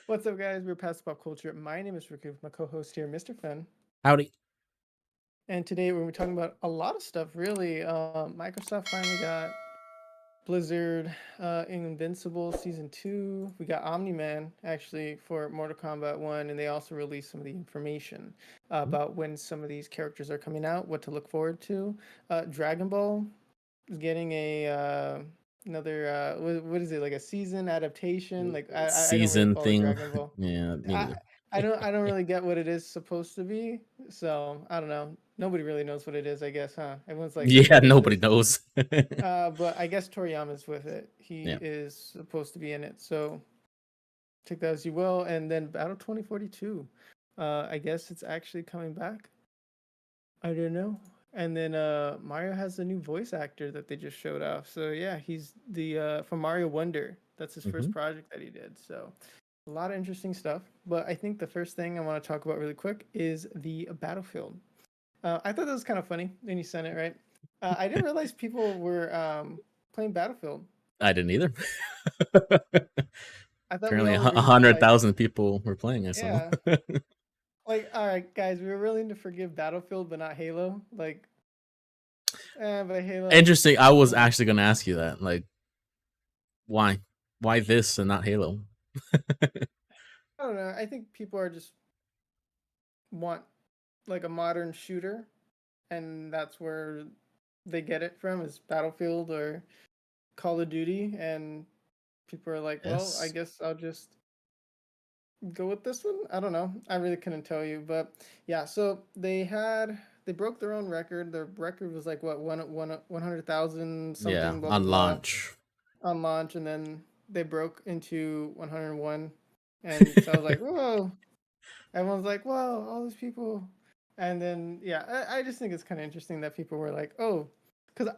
What's up, guys? We're Past Pop Culture. My name is Ricky with my co-host here, Mrphen. Howdy. And today we're talking about a lot of stuff, really. Microsoft finally got Blizzard Invincible Season 2. We got Omni-Man, actually, for Mortal Kombat 1. And they also released some of the information about when some of these characters are coming out, what to look forward to. Dragon Ball is getting another what is it, like a season adaptation? Like I don't really Season follow thing. Dragon Ball. Yeah, me I neither. I don't really get what it is supposed to be. So I don't know. Nobody really knows what it is, I guess, huh? Everyone's like, Yeah, what is nobody this? knows. But I guess Toriyama's with it. He Yeah. is supposed to be in it. So take that as you will. And then Battle 2042. I guess it's actually coming back. I don't know. And then Mario has a new voice actor that they just showed off. So yeah, he's the from Mario Wonder. That's his hmm first project that he did. So a lot of interesting stuff. But I think the first thing I want to talk about really quick is the Battlefield. I thought that was kind of funny when you sent it, right? I didn't realize people were playing Battlefield. I didn't either. I thought we Apparently, all a were into hundred like, thousand people were playing. I saw. yeah, like all right, guys, we were willing to forgive Battlefield, but not Halo. Like, but Halo, Interesting. I was you know, actually going to ask you that. Like, why? Why this and not Halo? I don't know. I think people are just want like a modern shooter, and that's where they get it from is Battlefield or Call of Duty, and people are like, well, I Yes. guess I'll just go with this one. I don't know. I really couldn't tell you, but yeah. So they broke their own record. Their record was like what 100,000 Yeah. something, blah blah On blah, launch. on launch, and then they broke into 101, and so I was like, whoa. Everyone's like, whoa, all these people, and then yeah, I just think it's kind of interesting that people were like, oh, because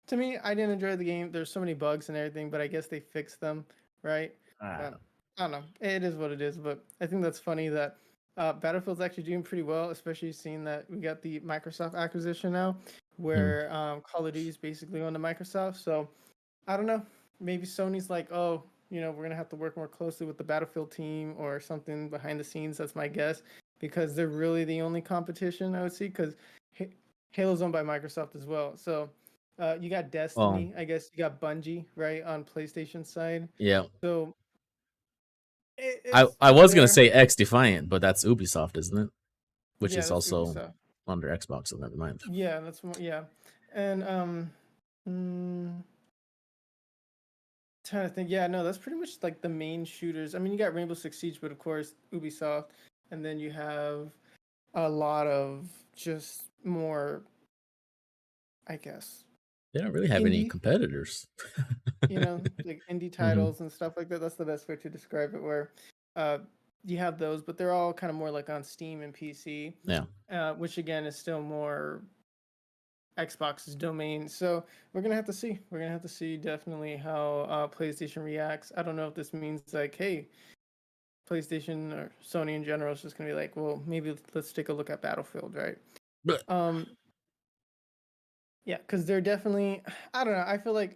to me, I didn't enjoy the game. There's so many bugs and everything, but I guess they fixed them, right? Ah. I don't know. It is what it is, but I think that's funny that Battlefield's actually doing pretty well, especially seeing that we got the Microsoft acquisition now, Mhm. where Call of Duty is basically on the Microsoft. So I don't know. Maybe Sony's like, oh, we're gonna have to work more closely with the Battlefield team or something behind the scenes. That's my guess, because they're really the only competition I would see. Because Halo's owned by Microsoft as well, so you got Well, Destiny. I guess you got Bungie, right, on PlayStation side. yeah. So I it's I it's was gonna there. say X Defiant, but that's Ubisoft, isn't it? Which Yeah, is that's also Ubisoft. under Xbox. So never mind. Yeah, that's more. Yeah, and mm, trying to think. Yeah, no, that's pretty much like the main shooters. I mean, you got Rainbow Six Siege, but of course Ubisoft, and then you have a lot of just more, I guess, They don't really have any indie. competitors. Like indie hmm titles and stuff like that. That's the best way to describe it. Where, uh, you have those, but they're all kind of more like on Steam and PC, Yeah. which again is still more Xbox's domain. So we're gonna have to see. We're gonna have to see definitely how PlayStation reacts. I don't know if this means like, hey, PlayStation or Sony in general is just gonna be like, well, maybe let's take a look at Battlefield, right? But Um, yeah, because they're definitely. I don't know.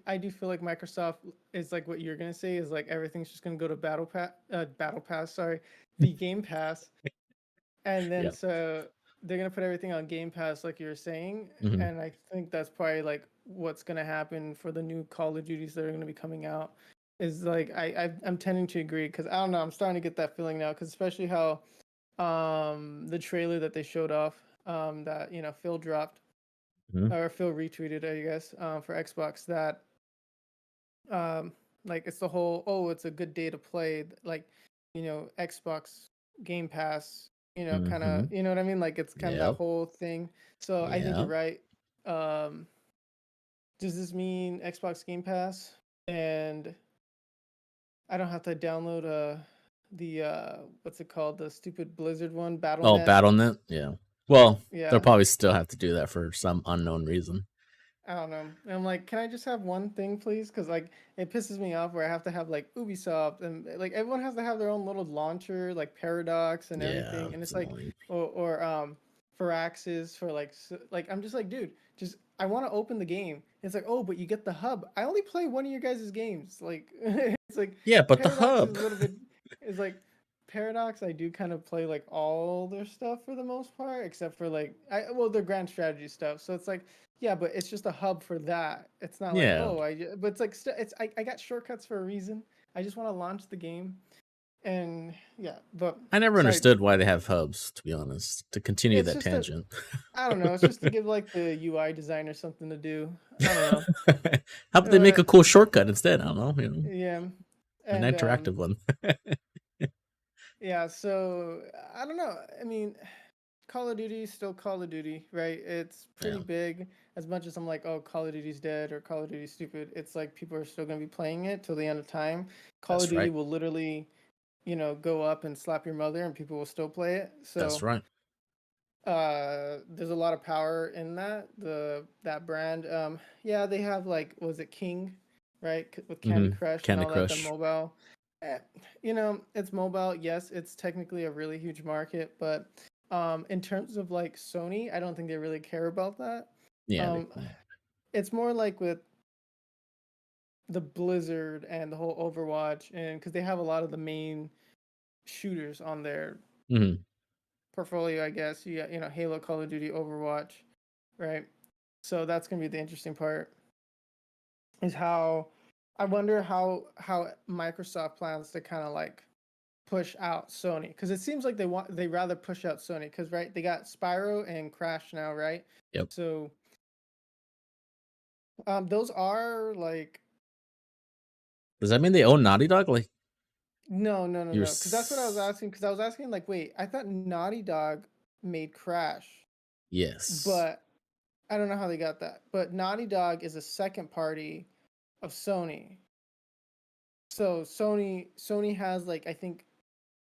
I do feel like Microsoft is like what you're gonna say is like everything's just gonna go to Battle Pass. Sorry, the Game Pass, and then yeah. so they're gonna put everything on Game Pass, like you were saying, hmm and I think that's probably like what's gonna happen for the new Call of Duties that are gonna be coming out. Is like I'm tending to agree because I don't know, I'm starting to get that feeling now because especially how the trailer that they showed off that Phil dropped hmm or Phil retweeted, I guess, for Xbox that um like it's the whole, oh, it's a good day to play, like Xbox Game Pass, kind of, hmm what I mean, like it's kind of that Yep. whole thing. So I think you're Yep. right. um does this mean Xbox Game Pass and I don't have to download the what's it called, the stupid Blizzard one, Oh, BattleNet? BattleNet. Yeah. Well, they'll Yeah, probably still have to do that for some unknown reason. I don't know. And I'm like, can I just have one thing, please? Because like it pisses me off where I have to have like Ubisoft and like everyone has to have their own little launcher, like Paradox and Yeah, everything, and it's it's like, annoying. or Firaxis for like like I'm just like, dude, just I want to open the game. It's like, oh, but you get the hub. I only play one of your guys' games. Like it's like Yeah, but the Paradox is hub. a little bit. It's like Paradox. I do kind of play like all their stuff for the most part, except for like well, their grand strategy stuff. So it's like, yeah, but it's just a hub for that. It's not like, Yeah, oh, but it's like it's I got shortcuts for a reason. I just want to launch the game, and yeah. But I never sorry, understood why they have hubs. To be honest, to continue it's that just a tangent. I don't know. It's just to give like the UI designer something to do. I don't know. How about they make a cool shortcut instead? I don't know, Yeah, an and interactive one. yeah. So I don't know. I mean, Call of Duty is still Call of Duty, right? It's pretty Yeah, big. As much as I'm like, oh, Call of Duty's dead or Call of Duty's stupid, it's like people are still gonna be playing it till the end of time. Call of that's Duty right. will literally, go up and slap your mother, and people will still play it. That's So right. there's a lot of power in that brand. Yeah, they have like, was it King, right? With Candy Crush and Candy all that, the Crush. mobile. Eh, it's mobile. Yes, it's technically a really huge market, but in terms of like Sony, I don't think they really care about that. Yeah, Um, it's more like with the Blizzard and the whole Overwatch, and because they have a lot of the main shooters on their mm-hmm. portfolio, I guess. You got, Halo, Call of Duty, Overwatch, right? So that's gonna be the interesting part. Is how I wonder how Microsoft plans to kind of like push out Sony, because it seems like they rather push out Sony, because right, they got Spyro and Crash now, right? Yep. So those are like, Does that mean they own Naughty Dog? Like no, no, no, you're. no, because that's what I was asking, because I was asking like, wait, I thought Naughty Dog made Crash, Yes. but I don't know how they got that. But Naughty Dog is a second party of Sony. So Sony has like, I think,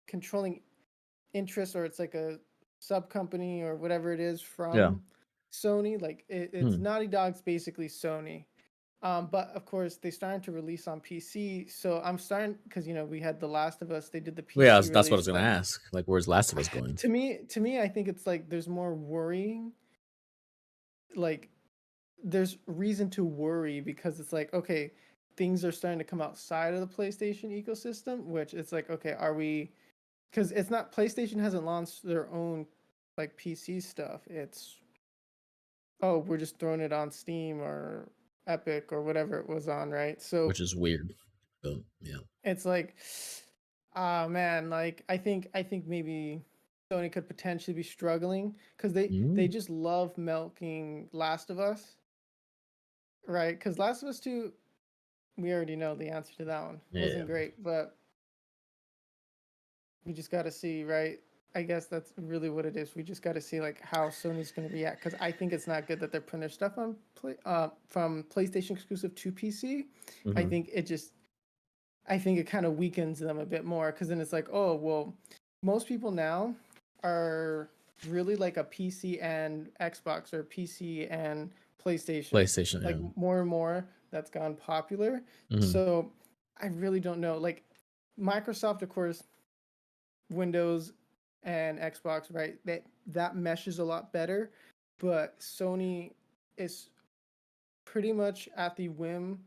controlling interest, or it's like a sub company or whatever it is Yeah. from Sony. Like it's Hmm. Naughty Dog's basically Sony. But of course they started to release on PC. So I'm starting, because we had The Last of Us. They did the Well, yeah, PC that's what I was release, gonna but ask. Like, where's Last of Us going? to me, I think it's like there's more worrying. Like there's reason to worry, because it's like, okay, things are starting to come outside of the PlayStation ecosystem, which it's like, okay, are we, because it's not, PlayStation hasn't launched their own like PC stuff. It's, oh, we're just throwing it on Steam or Epic or whatever it was on, right? So Which is weird. But yeah. it's like, ah man, like I think maybe Sony could potentially be struggling, because they Mm. just love milking Last of Us, right? Because Last of Us 2, we already know the answer to that one. Yeah. Wasn't great, but we just got to see, right? I guess that's really what it is. We just got to see like how Sony's going to react, because I think it's not good that they're putting their stuff on from PlayStation exclusive to PC. I Mm-hmm. think it just I think it kind of weakens them a bit more, because then it's like, oh well, most people now are really like a PC and Xbox, or PC and PlayStation. PlayStation. Like Yeah. more and more that's gone popular. Mm-hmm. So I really don't know. Like Microsoft, of course, Windows and Xbox, right? That meshes a lot better, but Sony is pretty much at the whim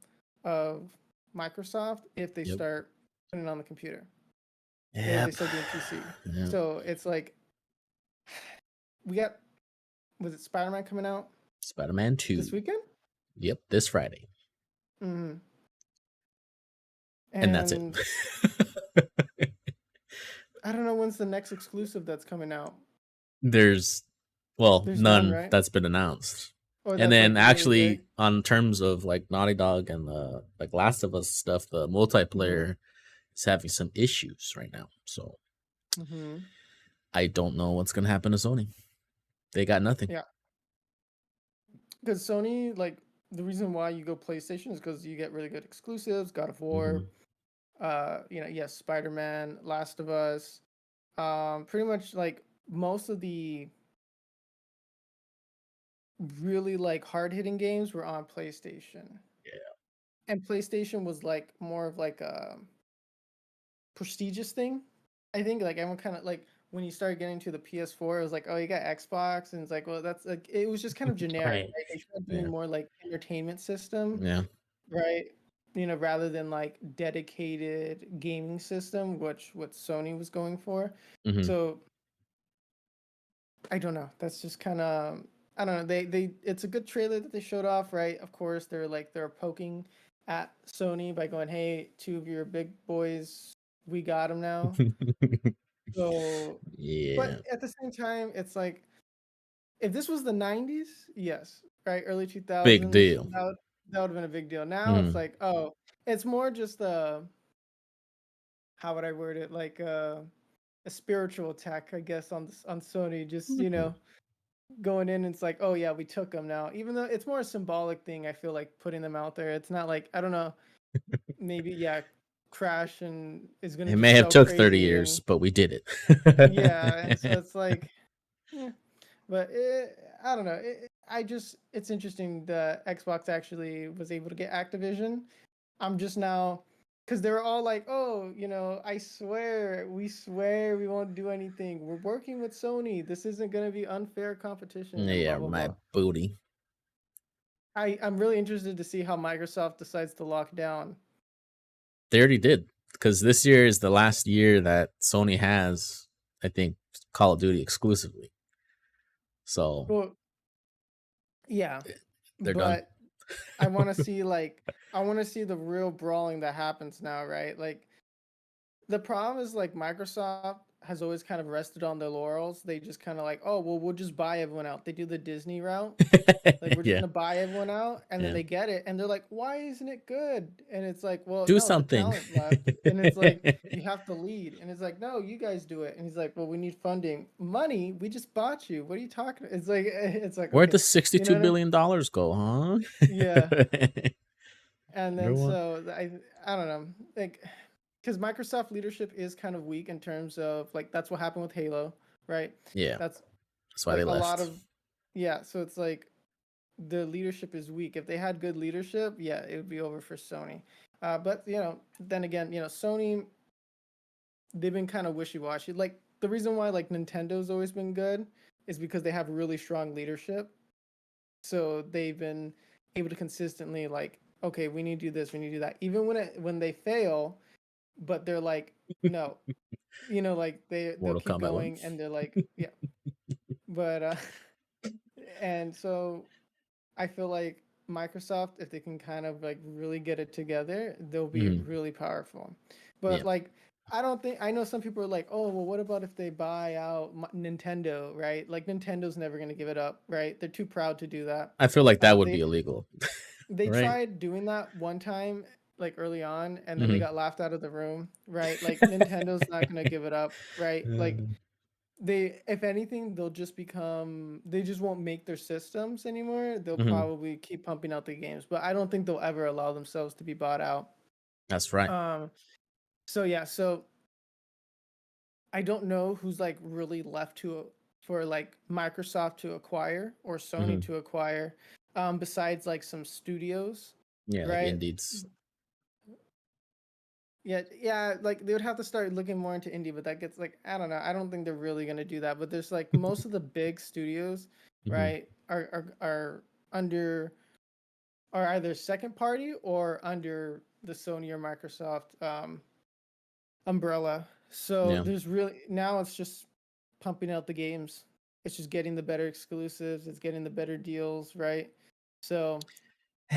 of Microsoft if they Yep. start putting it on the computer, if they Yep. start doing PC. Yeah. So it's like, we got, was it Spider-Man coming out Spider-Man this 2. weekend? Yep. This Friday. Mm-hmm. And that's it. And I don't know when's the next exclusive that's coming out. There's There's none, none right? that's been announced. Or And that's like then really big. actually on terms of like Naughty Dog and the like Last of Us stuff, the Mm-hmm. multiplayer is having some issues right now. So Mm-hmm. I don't know what's gonna happen to Sony. They got nothing. Yeah. Because Sony, like, the reason why you go PlayStation is because you get really good exclusives, God of Mm-hmm. War, yes, Spider-Man, Last of Us, pretty much like most of the really like hard-hitting games were on PlayStation. Yeah. And PlayStation was like more of like a prestigious thing. I think like everyone kind of like, when you started getting to the PS4, it was like, oh, you got Xbox, and it's like, well, that's like, it was just kind of generic, Right. right? They started doing Yeah. more like entertainment system, Yeah. right? rather than like dedicated gaming system, which what Sony was going for. Hmm. So I don't know. That's just kind of, I don't know. They it's a good trailer that they showed off, right? Of course, they're poking at Sony by going, "Hey, two of your big boys, we got them now." So, Yeah, but at the same time, it's like if this was the '90s, yes, right, early big 2000s, deal. that would have been a big deal. Now it's Hmm. like, oh, it's more just how would I word it? Like a spiritual attack, I guess, on Sony. Just going in, and it's like, oh yeah, we took them now. Even though it's more a symbolic thing, I feel like putting them out there. It's not like I don't know, maybe yeah, Crash and is gonna It just may have sell took 30 crazy years, and but we did yeah, and so it. it's like, yeah, but I don't know. It's interesting that Xbox actually was able to get Activision. I'm just now because they were all like, oh, I swear, we won't do anything. We're working with Sony. This isn't going to be unfair competition and blah, Yeah, blah, my blah. booty. I'm really interested to see how Microsoft decides to lock down. They already did, because this year is the last year that Sony has, I think, Call of Duty exclusively. So Well, yeah, they're done. but I want to see I want to see the real brawling that happens now, right? Like the problem is like Microsoft has always kind of rested on their laurels. They just kind of like, oh, well, we'll just buy everyone out. They do the Disney route. Like we're just Yeah, gonna buy everyone out, and then yeah. they get it, and they're like, "Why isn't it good?" And it's like, "Well, Do no, the something. talent left." And it's like, "You have to lead." And it's like, "No, you guys do it." And he's like, "Well, we need funding, money. We just bought you. What are you talking?" It's like, it's like, Where'd okay, the you $62 know what I mean? billion go, huh? Yeah. And then Everyone. so I don't know, like, because Microsoft leadership is kind of weak in terms of like that's what happened with Halo, right? Yeah, That's that's why they like a lot left. of yeah. So it's like the leadership is weak. If they had good leadership, yeah, it would be over for Sony. But then again, Sony, they've been kind of wishy washy. Like the reason why like Nintendo's always been good is because they have really strong leadership. So they've been able to consistently like, okay, we need to do this, we need to do that. Even when they fail, but they're like, no, like they'll Mortal keep Kombat 1. going, and they're like, yeah. But and so I feel like Microsoft, if they can kind of like really get it together, they'll be Hmm. really powerful. But Yeah, like, I know some people are like, oh, well, what about if they buy out Nintendo, right? Like Nintendo's never gonna give it up, right? They're too proud to do that. I feel like that would be They illegal, they right? tried doing that one time, like early on, and then they Hmm. got laughed out of the room, right? Like Nintendo's not gonna give it up, right? Like they, if anything, they just won't make their systems anymore. They'll Hmm. probably keep pumping out the games, but I don't think they'll ever allow themselves to be bought out. That's right. um so yeah, so I don't know who's like really left for like Microsoft to acquire or Sony Hmm. to acquire, besides like some studios, Yeah, like right? Indies. Yeah, yeah, like they would have to start looking more into indie, but that gets like, I don't know. I don't think they're really gonna do that. But there's like most of the big studios, Hmm. right, are under, are either second party or under the Sony or Microsoft umbrella. So Yeah. there's really now it's just pumping out the games. It's just getting the better exclusives. It's getting the better deals, right? So I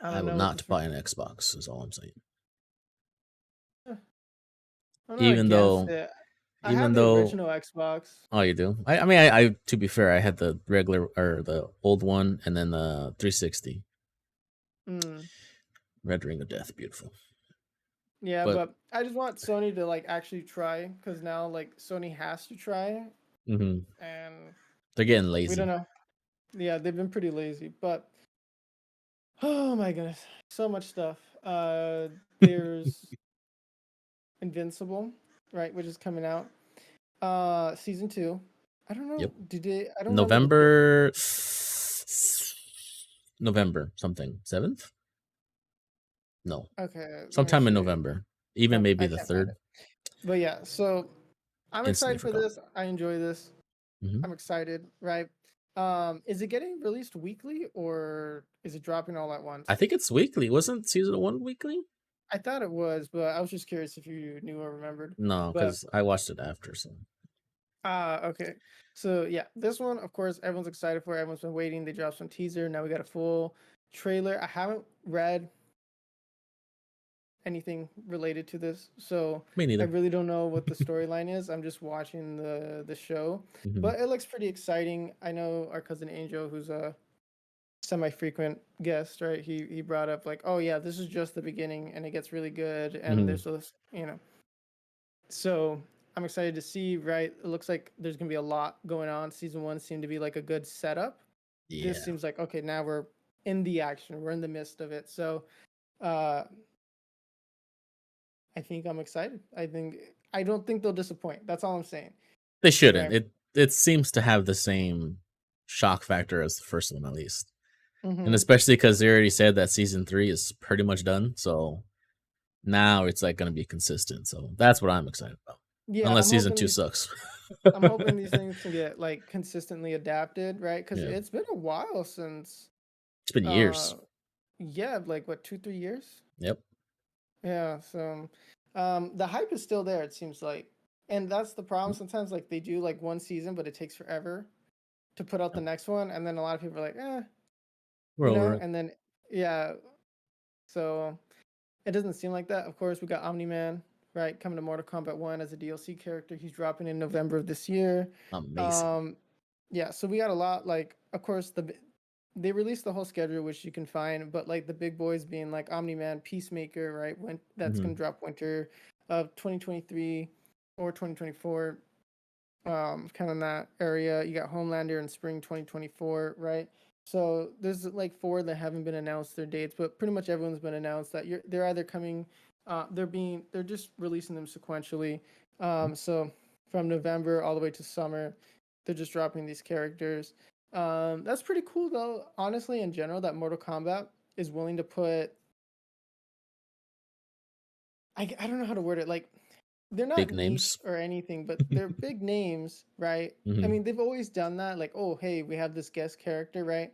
I don't will know what not buy an Xbox, is all I'm saying. I'm not Even against though, it. I have even the though, original Xbox. oh, you do. I mean, I to be fair, I had the regular or the old one, and then the 360 Mm. Red Ring of Death, beautiful. Yeah, But but I just want Sony to like actually try because now like Sony has to try, mhm, and they're getting we don't lazy. know. Yeah, they've been pretty lazy, but oh my goodness, so much stuff. There's Invincible, right, which is coming out. Season 2. I don't know. Yep. Did they? I don't remember the date. November, November something 7th. No, Okay, let me sometime in see. November. Even Nope, maybe I the can't find third. it. But yeah, so I'm Instantly excited for forgot. this. I enjoy this. Hmm. I'm excited, right? Is it getting released weekly or is it dropping all at I once? think it's weekly. Wasn't season 1 weekly? I thought it was, but I was just curious if you knew or remembered. No, But because I watched it after. So okay. So yeah, this one, of course, everyone's excited for. Everyone's been waiting. They dropped some teaser. Now we got a full trailer. I haven't read anything related to this, so me I neither. really don't know what the storyline is. I'm just watching the show, Hmm. but it looks pretty exciting. I know our cousin Angel, who's a semi-frequent guest, right? He brought up like, oh yeah, this is just the beginning, and it gets really good, and Hmm. there's this, So I'm excited to see. Right, it looks like there's gonna be a lot going on. Season one seemed to be like a good setup. This Yeah, seems like okay, now we're in the action. We're in the midst of it. So uh, I think I'm excited. I don't think they'll disappoint. That's all I'm saying. they shouldn't. Right. It seems to have the same shock factor as the first one, at least, and Mm-hmm. especially because they already said that season 3 is pretty much done. So now it's like going to be consistent. So that's what I'm excited about. Yeah, Unless season 2 sucks. I'm hoping these things can get like consistently adapted, right? Because Yeah, it's been a while since, it's been uh, years. yeah, like what 2 3 years? Yep. Yeah. So, the hype is still there. It seems like, and that's the problem. Sometimes like they do like one season, but it takes forever to put out the next one, and then a lot of people are like, We're over it. and then yeah. So it doesn't seem like that. Of course, we got Omni Man, right, coming to Mortal Kombat 1 as a DLC character. He's dropping in November of this year. Amazing. Um, yeah, so we got a lot. Like, of course, they released the whole schedule, which you can find, but like the big boys being like Omni Man, Peacemaker, right? When that's Hmm. gonna drop winter of 2023 or 2024, kind of in that area. You got Homelander in spring 2024, right? So there's like four that haven't been announced their dates, but pretty much everyone's been announced that they're either coming, they're just releasing them sequentially. So from November all the way to summer, they're just dropping these characters. That's pretty cool though. Honestly, in general, that Mortal Kombat is willing to put. I don't know how to word it. Like they're not Big niche names. or anything, but they're big names, right? I Hmm. mean, they've always done that. Like, oh, hey, we have this guest character, right?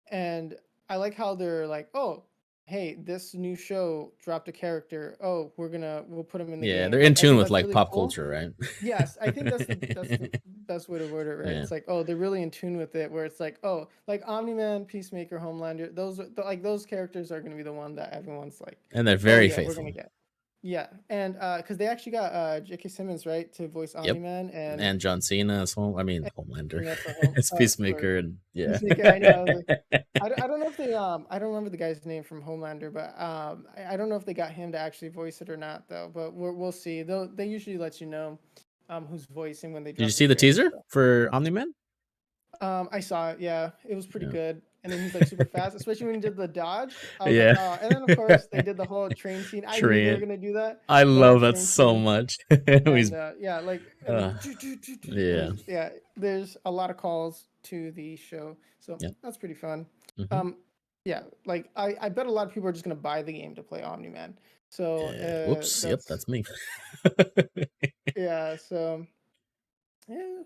And I like how they're like, oh, hey, this new show dropped a character. Oh, we'll put him in the Yeah, game. they're in Like, I tune think with that's like really pop cool. culture, right? Yes, I think that's the best way to word it, right? Yeah, It's like, oh, they're really in tune with it, where it's like, oh, like Omni Man, Peacemaker, Homelander, like those characters are gonna be the one that everyone's like, and they're oh very yeah, we're gonna faithful. get. Yeah, and because they actually got J.K. Simmons right to voice Omni Yep. Man, and And John Cena as home. I mean, Homelander, Cena for home as for Peacemaker, and yeah. Peacemaker. I know. I was like, I don't know if they I don't remember the guy's name from Homelander, but I don't know if they got him to actually voice it or not though. But we'll see. They usually let you know who's voicing when they Did you drop the see the trailer. teaser So. for Omni Man? I saw it. Yeah, it was pretty Yeah. good. And then he's like super fast, especially when he did the dodge. I was like, Yeah. oh. And then of course they did the whole train scene. I knew they were Trent. gonna do that. I The whole love that train so scene. much. And He's yeah, like and then uh, it yeah. was yeah. There's a lot of calls to the show, so Yep. that's pretty fun. Hmm. Um, yeah, like I bet a lot of people are just gonna buy the game to play Omni Man. So Whoops. Yep, that's that's me. yeah. So yeah,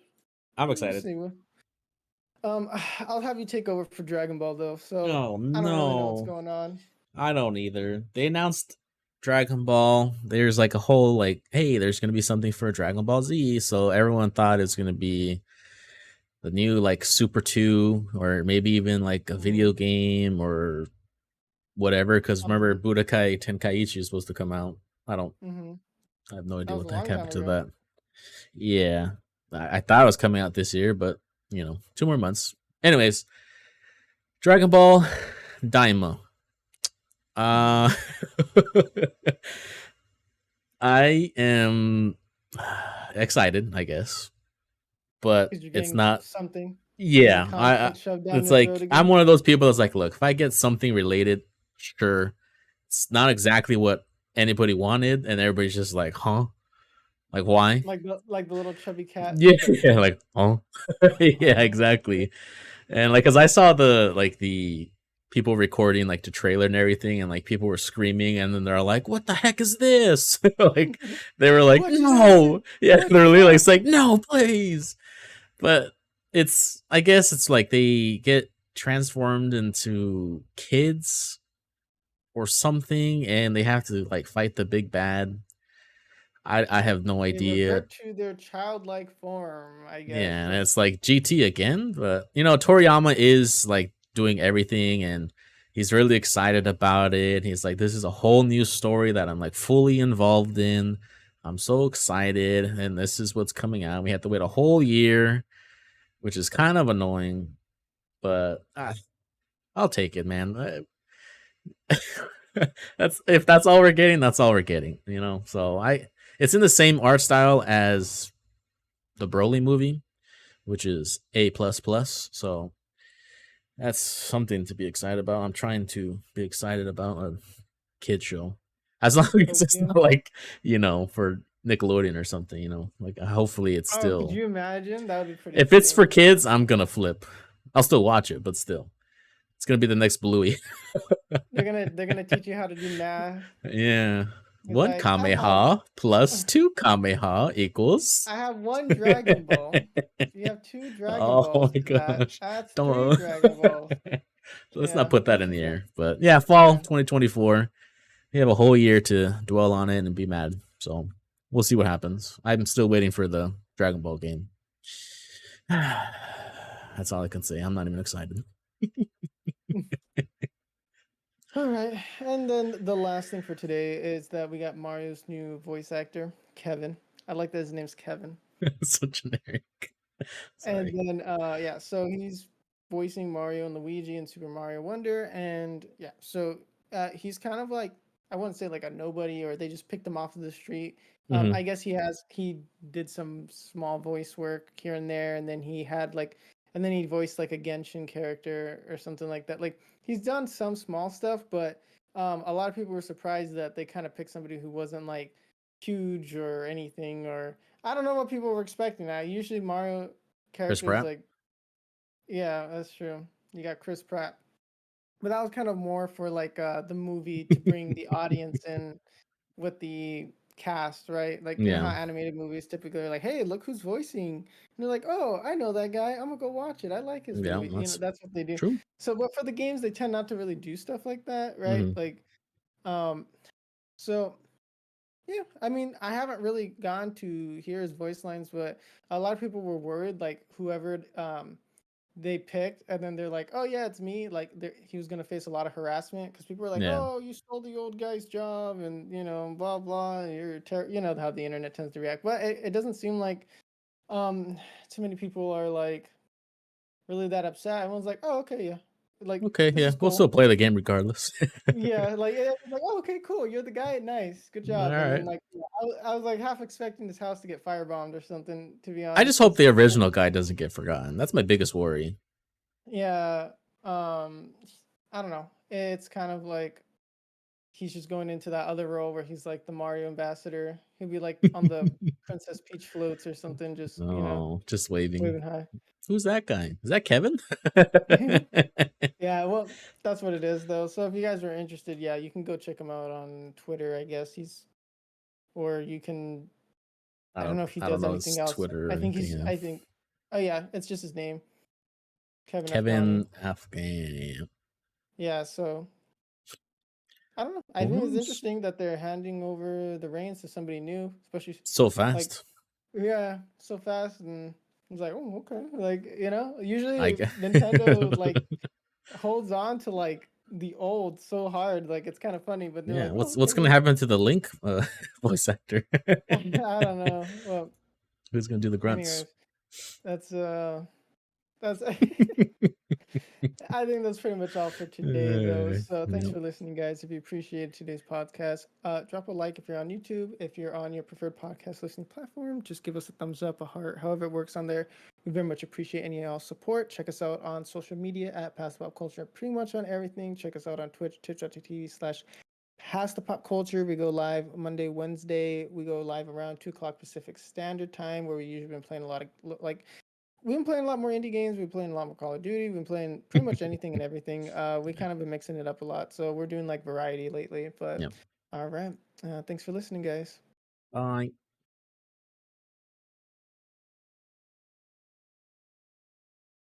I'm we'll excited. see. I'll have you take over for Dragon Ball though. So Oh I don't really know what's no. going on. I don't either. They announced Dragon Ball. There's like a whole like, hey, there's gonna be something for Dragon Ball Z. So everyone thought it's gonna be the new like Super 2 or maybe even like a Mm-hmm. video game or whatever. Because remember, Something. Budokai Tenkaichi is supposed to come out. I don't. Mm-hmm. I have no That idea was what a the heck long time happened to ago. that. Yeah, I thought it was coming out this year, but 2 more months. Anyways, Dragon Ball Daima. Mm-hmm. Uh, I am excited, I guess, but Because you're it's getting not. something, getting Yeah, I content shoved down it's your throat like I'm again. one of those people that's like, look, if I get something related, sure. It's not exactly what anybody wanted, and everybody's just like, huh? Like, why? Like the little chubby cat. Yeah, It's like, yeah, like, huh? Yeah, huh? exactly. And like, cause I saw the people recording like the trailer and everything, and like people were screaming, and then they're like, "What the heck is this?" Like they were like, What just happened? "No!" Yeah, What just literally, like it's like, happened? "No, please!" But it's I guess it's like they get transformed into kids or something, and they have to like fight the big bad. I have no They idea. revert to their childlike form, I guess. Yeah, and it's like GT again, but Toriyama is like doing everything and he's really excited about it. He's like, this is a whole new story that I'm like fully involved in. I'm so excited, and this is what's coming out. We have to wait a whole year, which is kind of annoying, but I'll take it, man. That's if that's all we're getting, that's all we're getting, So it's in the same art style as the Broly movie, which is A plus plus. So that's something to be excited about. I'm trying to be excited about a kid show, as long as it's Tokyo. not like for Nickelodeon or something. Like hopefully it's Oh, could still. you imagine? That would be pretty If it's funny. for kids, I'm gonna flip. I'll still watch it, but still, it's gonna be the next Bluey. They're gonna teach you how to do math. Yeah. It's One like I have Kameha plus two Kameha equals. I have one Dragon Ball. You have two Dragon Oh Balls my for that. gosh. That's three Don't. Dragon Balls. Let's not Yeah, put that that's in the just air. But yeah, fall yeah. 2024. We have a whole year to dwell on it and be mad. So we'll see what happens. I'm still waiting for the Dragon Ball game. That's all I can say. I'm not even excited. All right, and then the last thing for today is that we got Mario's new voice actor, Kevin. I like that his name's Kevin. So generic. And Sorry. then yeah, so he's voicing Mario and Luigi in Super Mario Wonder, and yeah, so he's kind of like, I wouldn't say like a nobody, or they just picked him off of the street. Hmm. I guess he did some small voice work here and there, and then he had like, and then he voiced like a Genshin character or something like that. Like he's done some small stuff, but a lot of people were surprised that they kind of picked somebody who wasn't like huge or anything, or I don't know what people were expecting. Now usually Mario Chris characters Pratt. like, yeah, that's true. You got Chris Pratt, but that was kind of more for like the movie to bring the audience in with the cast, right? Like, you know how Yeah. animated movies typically are like, hey, look who's voicing, and they're like, oh, I know that guy, I'm gonna go watch it, I like his Yeah. movie, That's that's what they do. true. So but for the games they tend not to really do stuff like that, right? Hmm. Like um so yeah, I mean, I haven't really gone to hear his voice lines, but a lot of people were worried, like whoever they picked, and then they're like, "Oh yeah, it's me." Like he was gonna face a lot of harassment because people were like, Yeah. "Oh, you stole the old guy's job," and blah blah. And you know how the internet tends to react, but it doesn't seem like um too many people are like really that upset. Everyone's like, "Oh, okay, yeah, like Okay. this Yeah. is We'll still cool." play the game regardless. Yeah, like it's like, "Oh, okay, cool. You're the guy. Nice, good All job." And then right. like I was like half expecting this house to get firebombed or something. To be I just honest, hope because the original guy doesn't get forgotten. That's my biggest worry. yeah, I don't know. It's kind of like he's just going into that other role where he's like the Mario ambassador. He'll be like on the Princess Peach floats or something, just Oh, just waving. waving high. Who's that guy? Is that Kevin? Yeah, well, that's what it is though. So if you guys are interested, yeah, you can go check him out on Twitter, I guess. Or you can, I don't know if he I don't does know his anything else. Twitter or anything. Yeah. I think, oh yeah, it's just his name, Kevin Afghani. Kevin Afghan. Yeah, so I don't know. I think it's Who's interesting that they're handing over the reins to somebody new, especially so like, fast? yeah, so fast. And it's like, oh, okay. Like, I usually guess. Nintendo like holds on to like the old so hard. Like it's kind of funny, but they're Yeah. like, oh, What's okay, gonna happen to the Link voice actor? I don't know. Well, Who's gonna do the grunts? anyways, that's that's I think that's pretty much all for today, though. So thanks Yeah. for listening, guys. If you appreciated today's podcast, drop a like if you're on YouTube. If you're on your preferred podcast listening platform, just give us a thumbs up, a heart, however it works on there. We very much appreciate any of y'all's support. Check us out on social media at Pass Pop Culture, pretty much on everything. Check us out on Twitch, twitch.tv/Pass the Pop Culture. We go live Monday, Wednesday. We go live around 2 o'clock Pacific Standard Time, where we usually been playing a lot of like we've been playing a lot more indie games. We've been playing a lot more Call of Duty. We've been playing pretty much anything and everything. We kind of been mixing it up a lot. So we're doing like variety lately. But Yeah. all right. Thanks for listening, guys. Bye.